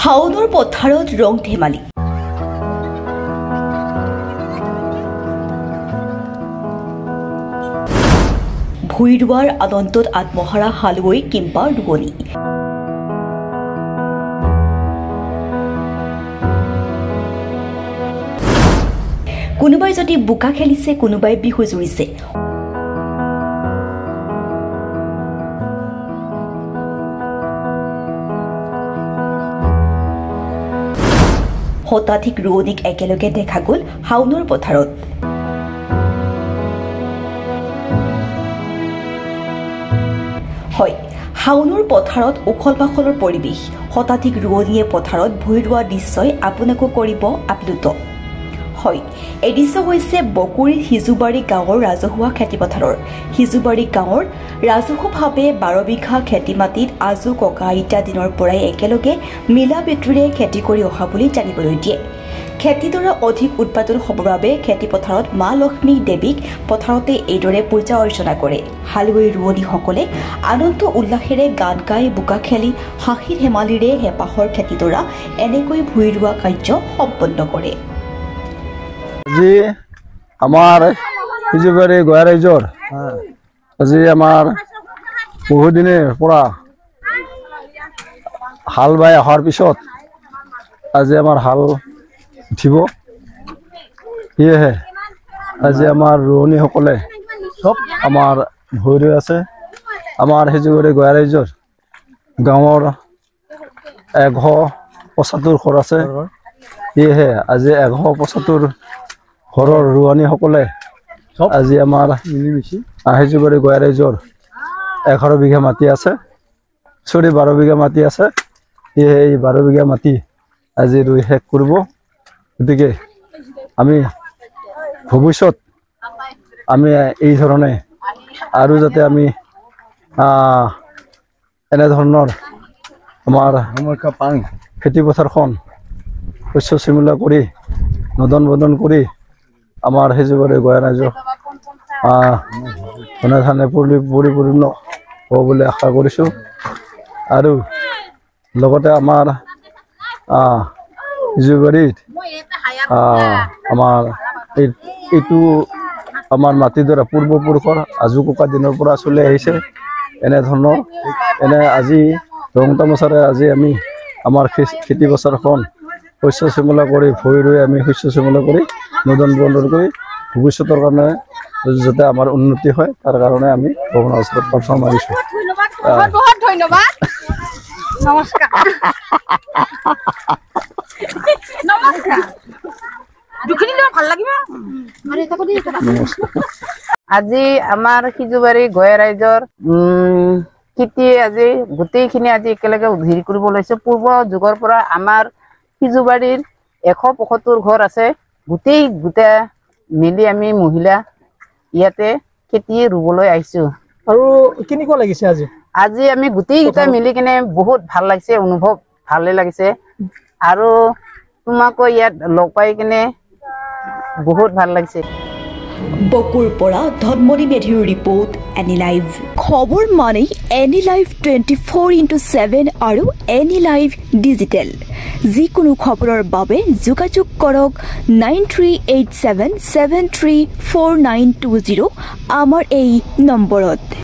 শাওনৰ পথাৰত ৰং ধেমালি ভুই ৰোৱাৰ আনন্দত আত্মহাৰা হালুৱৈ কিম্পা ৰোৱনী কোনোবাই যদি বোকা খেলিছে কোনোবাই বিহু জুৰিছে শতাধিক ৰোৱনীক একেলগে দেখা গ'ল শাওনৰ পথাৰত হয় শাওনৰ পথাৰত উখল পাখলৰ পৰিৱেশ শতাধিক ৰোৱনীয়ে পথাৰত ভুই ৰোৱা দৃশ্যই আপোনাকো কৰিব আপ্লুত হয় এই দৃশ্য হৈছে বকুৰিৰ হিজুবাৰী গাঁৱৰ ৰাজহুৱা খেতিপথাৰৰ হিজুবাৰী গাঁৱৰ ৰাজহুৱাভাৱে 12 বিঘা খেতি মাটিত আজু ককা আইতা দিনৰ পৰাই একেলগে মিলা প্ৰীতিৰে খেতি কৰি অহা বুলি জানিবলৈ দিয়ে খেতিডৰা অধিক উৎপাদন হ'বৰ বাবে খেতিপথাৰত মা লক্ষ্মী দেৱীক পথাৰতে এইদৰে পূজা অৰ্চনা কৰে হালুৱৈ ৰোৱনীসকলে আনন্দ উল্লাসেৰে গান গাই বোকা খেলি হাঁহি ধেমালিৰে হেঁপাহৰ খেতিডৰা এনেকৈ ভুই ৰোৱা কাৰ্য সম্পন্ন কৰে আজি আমাৰ হিজুবাৰী গয়া ৰাইজৰ আজি আমাৰ বহুদিনৰ পৰা হাল বাই অহাৰ পিছত আজি আমাৰ হাল উঠিব সেয়েহে আজি আমাৰ ৰোৱনীসকলে চব আমাৰ ভুই ৰুই আছে আমাৰ হিজুবাৰী গয়া ৰাইজৰ গাঁৱৰ 175 ঘৰ আছে সেয়েহে আজি 175 ঘৰৰ ৰোৱনীসকলে আজি আমাৰ হিজুবাৰী গয়া ৰাইজৰ 11 বিঘা মাটি আছে 12 বিঘা মাটি আছে সেয়েহে এই 12 বিঘা মাটি আজি ৰুই শেষ কৰিব গতিকে আমি ভৱিষ্যত আমি এই ধৰণে আৰু যাতে আমি এনেধৰণৰ আমাৰ খেতিপথাৰখন শস্য শ্যামলা কৰি নদন বদন কৰি আমাৰ হিজুবাৰী গয়া ৰাইজৰ ধানে পৰিপূৰ্ণ হ'ব বুলি আশা কৰিছোঁ আৰু লগতে আমাৰ হিজুবাৰীত আমাৰ এইটো আমাৰ মাটিডৰা পূৰ্বপুৰুষৰ আজু ককা দিনৰ পৰা চলি আহিছে এনেধৰণৰ আজি ৰং তামাচাৰে আজি আমি আমাৰ খেতি পথাৰখন শস্য শ্যামলা কৰি ভুই ৰুই আমি শস্য শ্যামলা কৰি নদন বদন কৰি ভৱিষ্যতৰ কাৰণে যাতে আমাৰ উন্নতি হয় তাৰ কাৰণে আমি ভগৱানৰ ওচৰত প্ৰাৰ্থনা মাৰিছোঁ বহুত ধন্যবাদ নমস্কাৰ নমস্কাৰ দুখিনি ভাল লাগিব আজি আমাৰ হিজুবাৰী গয়া ৰাইজৰ খেতি আজি গোটেইখিনি আজি একেলগে হেৰি কৰিব লৈছে পূৰ্ব যুগৰ পৰা আমাৰ হিজুবাৰীৰ 175 ঘৰ আছে গোটেই মিলি আমি মহিলা ইয়াতে খেতি ৰুবলৈ আহিছো আৰু কেনেকুৱা লাগিছে আজি আমি গোটেইকেইটা মিলি কিনে বহুত ভাল লাগিছে অনুভৱ ভালে লাগিছে আৰু তোমাকো ইয়াত লগ পাই কিনে বহুত ভাল লাগিছে বকুৰ পৰা ধনমণি মেধিৰ ৰিপৰ্ট এনি লাইভ খবৰ মানে এনি লাইভ 24/7 আৰু এনি লাইভ ডিজিটেল যিকোনো খবৰৰ বাবে যোগাযোগ কৰক 9387734920 আমাৰ এই নম্বৰত।